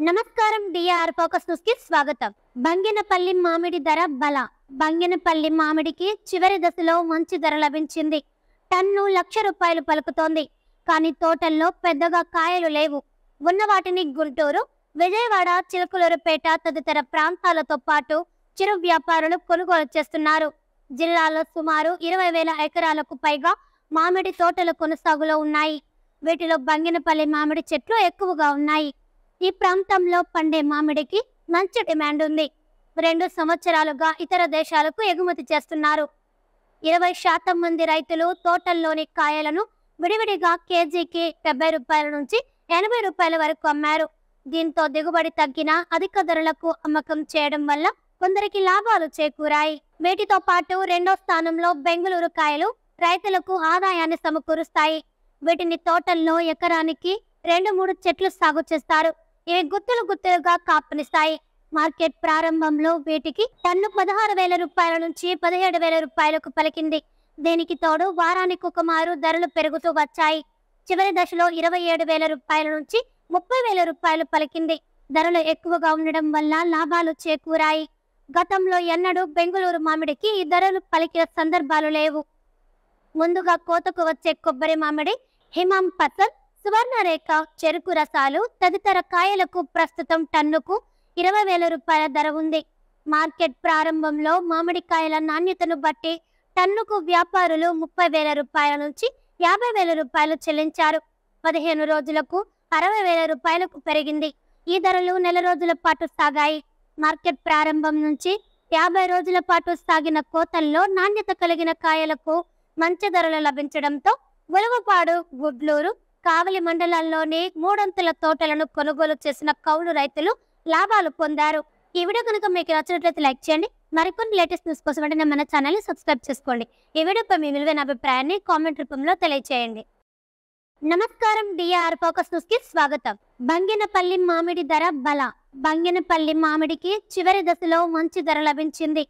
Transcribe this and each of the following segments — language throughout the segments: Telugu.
నమస్కారం డిఆర్ ఫోకస్ న్యూస్ కి స్వాగతం. బంగినపల్లి మామిడి ధర బల. బంగినపల్లి మామిడికి చివరి దశలో మంచి ధర లభించింది. టన్ను ₹1,00,000 పలుకుతోంది. కానీ తోటల్లో పెద్దగా కాయలు లేవు. ఉన్న వాటిని గుంటూరు, విజయవాడ, చిలకలూరుపేట తదితర ప్రాంతాలతో పాటు చిరు వ్యాపారులు కొనుగోలు చేస్తున్నారు. జిల్లాలో సుమారు 20,000 ఎకరాలకు పైగా మామిడి తోటలు కొనసాగులో ఉన్నాయి. వీటిలో బంగినపల్లి మామిడి చెట్లు ఎక్కువగా ఉన్నాయి. ఈ ప్రాంతంలో పండే మామిడికి మంచి డిమాండ్ ఉంది. 2 సంవత్సరాలుగా ఇతర దేశాలకు ఎగుమతి చేస్తున్నారు. 20% మంది రైతులు తోటల్లోని కాయలను విడివిడిగా కేజీకి ₹70 నుంచి ₹80 వరకు అమ్మారు. దీంతో దిగుబడి తగ్గినా అధిక ధరలకు అమ్మకం చేయడం వల్ల కొందరికి లాభాలు చేకూరాయి. వీటితో పాటు 2వ స్థానంలో బెంగళూరు కాయలు రైతులకు ఆదాయాన్ని సమకూరుస్తాయి. వీటిని తోటల్లో ఎకరానికి 2-3 చెట్లు సాగు చేస్తారు. ఇవి గుత్తులుగా కాపునిస్తాయి. మార్కెట్ ప్రారంభంలో వీటికి టన్ను ₹16,000 నుంచి ₹17,000 పలికింది. దీనికి తోడు వారానికి ఒక మారు ధరలు పెరుగుతూ వచ్చాయి. చివరి దశలో ₹27,000 నుంచి ₹30,000 పలికింది. ధరలు ఎక్కువగా ఉండడం వల్ల లాభాలు చేకూరాయి. గతంలో ఎన్నడూ బెంగళూరు మామిడికి ఈ ధరలు పలికిన సందర్భాలు లేవు. ముందుగా కోతకు వచ్చే కొబ్బరి మామిడి, హిమాం పసల్, సువర్ణరేఖ, చెరుకు రసాలు తదితర కాయలకు ప్రస్తుతం టన్నుకు ₹20,000 ధర ఉంది. మార్కెట్ ప్రారంభంలో మామిడికాయల నాణ్యతను బట్టి టన్నుకు వ్యాపారులు ₹30,000 నుంచి ₹50,000 చెల్లించారు. 15 రోజులకు ₹60,000 పెరిగింది. ఈ ధరలు నెల రోజుల పాటు సాగాయి. మార్కెట్ ప్రారంభం నుంచి 50 రోజుల పాటు సాగిన కోతల్లో నాణ్యత కలిగిన కాయలకు మంచి ధరలు లభించడంతో ఉలవపాడు, గుడ్లూరు, కావలి మండలాల్లోని 3 అంతల తోటలను కొనుగోలు చేసిన కౌలు రైతులు లాభాలు పొందారు. ఈ వీడియో కనుక మీకు నచ్చినట్లయితే లైక్ చేయండి. మరికొన్ని లేటెస్ట్ న్యూస్ కోసం వెంటనే మన ఛానల్ని సబ్స్క్రైబ్ చేసుకోండి. ఈ వీడియోపై మీ విలువైన అభిప్రాయాన్ని కామెంట్ రూపంలో తెలియజేయండి. నమస్కారం డిఆర్ ఫోకస్ న్యూస్ కి స్వాగతం. బంగినపల్లి మామిడి ధర బల. బంగినపల్లి మామిడికి చివరి దశలో మంచి ధర లభించింది.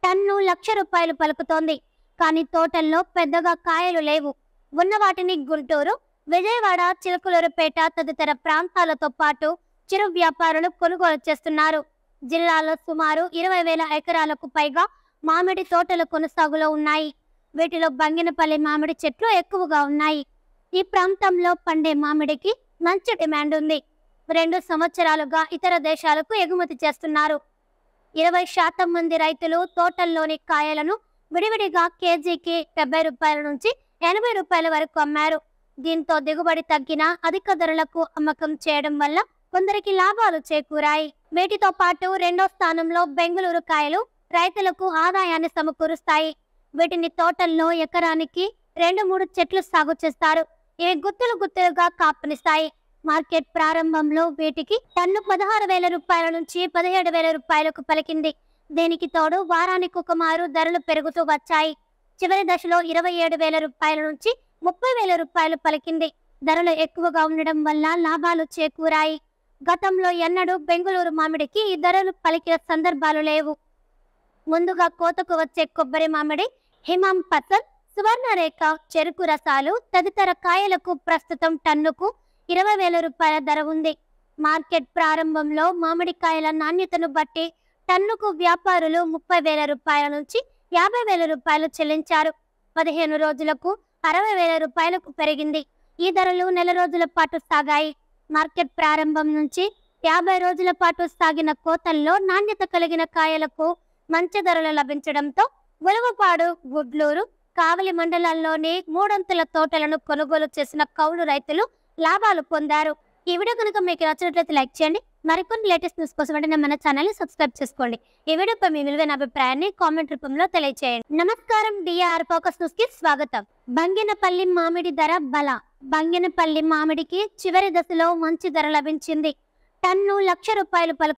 టన్ను ₹1,00,000 పలుకుతోంది. కానీ తోటల్లో పెద్దగా కాయలు లేవు. ఉన్న వాటిని గుంటూరు, విజయవాడ, చిలకలూరుపేట తదితర ప్రాంతాలతో పాటు చిరు వ్యాపారులు కొనుగోలు చేస్తున్నారు. జిల్లాలో సుమారు 20,000 ఎకరాలకు పైగా మామిడి తోటలు కొనసాగులో ఉన్నాయి. వీటిలో బంగినపల్లి మామిడి చెట్లు ఎక్కువగా ఉన్నాయి. ఈ ప్రాంతంలో పండే మామిడికి మంచి డిమాండ్ ఉంది. 2 సంవత్సరాలుగా ఇతర దేశాలకు ఎగుమతి చేస్తున్నారు. 20% మంది రైతులు తోటల్లోని కాయలను విడివిడిగా కేజీకి ₹70 నుంచి ₹80 వరకు అమ్మారు. దీంతో దిగుబడి తగ్గినా అధిక ధరలకు అమ్మకం చేయడం వల్ల కొందరికి లాభాలు చేకూరాయి. వీటితో పాటు 2వ స్థానంలో బెంగళూరు కాయలు రైతులకు ఆదాయాన్ని సమకూరుస్తాయి. వీటిని తోటల్లో ఎకరానికి 2-3 చెట్లు సాగు చేస్తారు. ఇవి గుత్తులుగా కాపునిస్తాయి. మార్కెట్ ప్రారంభంలో వీటికి టన్ను ₹16,000 నుంచి ₹17,000 పలికింది. దీనికి తోడు వారానికి ఒక మారు ధరలు పెరుగుతూ వచ్చాయి. చివరి దశలో ₹27,000 నుంచి ₹30,000 పలికింది. ధరలు ఎక్కువగా ఉండడం వల్ల లాభాలు చేకూరాయి. గతంలో ఎన్నడూ బెంగళూరు మామిడికి ఈ ధరలు పలికిన సందర్భాలు లేవు. ముందుగా కోతకు వచ్చే కొబ్బరి మామిడి, హిమాం పసల్, సువర్ణరేఖ, చెరుకు రసాలు తదితర కాయలకు ప్రస్తుతం టన్నుకు ₹20,000 ధర ఉంది. మార్కెట్ ప్రారంభంలో మామిడికాయల నాణ్యతను బట్టి టన్నుకు వ్యాపారులు ₹30,000 నుంచి ₹50,000 చెల్లించారు. 15 రోజులకు ₹60,000 పెరిగింది. ఈ ధరలు నెల రోజుల పాటు సాగాయి. మార్కెట్ ప్రారంభం నుంచి 50 రోజుల పాటు సాగిన కోతల్లో నాణ్యత కలిగిన కాయలకు మంచి ధరలు లభించడంతో ఉలవపాడు, గుడ్లూరు, కావలి మండలాల్లోని 3 అంతల తోటలను కొనుగోలు చేసిన కౌలు రైతులు లాభాలు పొందారు. ఈ వీడియో కనుక మీకు నచ్చినట్లయితే లైక్ చేయండి. మరికొన్ని లేటెస్ట్ న్యూస్ కోసం వెంటనే మన ఛానల్ని సబ్స్క్రైబ్ చేసుకోండి. ఈ వీడియోపై మీ విలువైన అభిప్రాయాన్ని కామెంట్ రూపంలో తెలియజేయండి. నమస్కారం డిఆర్ ఫోకస్ న్యూస్ కి స్వాగతం. బంగినపల్లి మామిడి ధర బల. బంగినపల్లి మామిడికి చివరి దశలో మంచి ధర లభించింది. టన్ను ₹1,00,000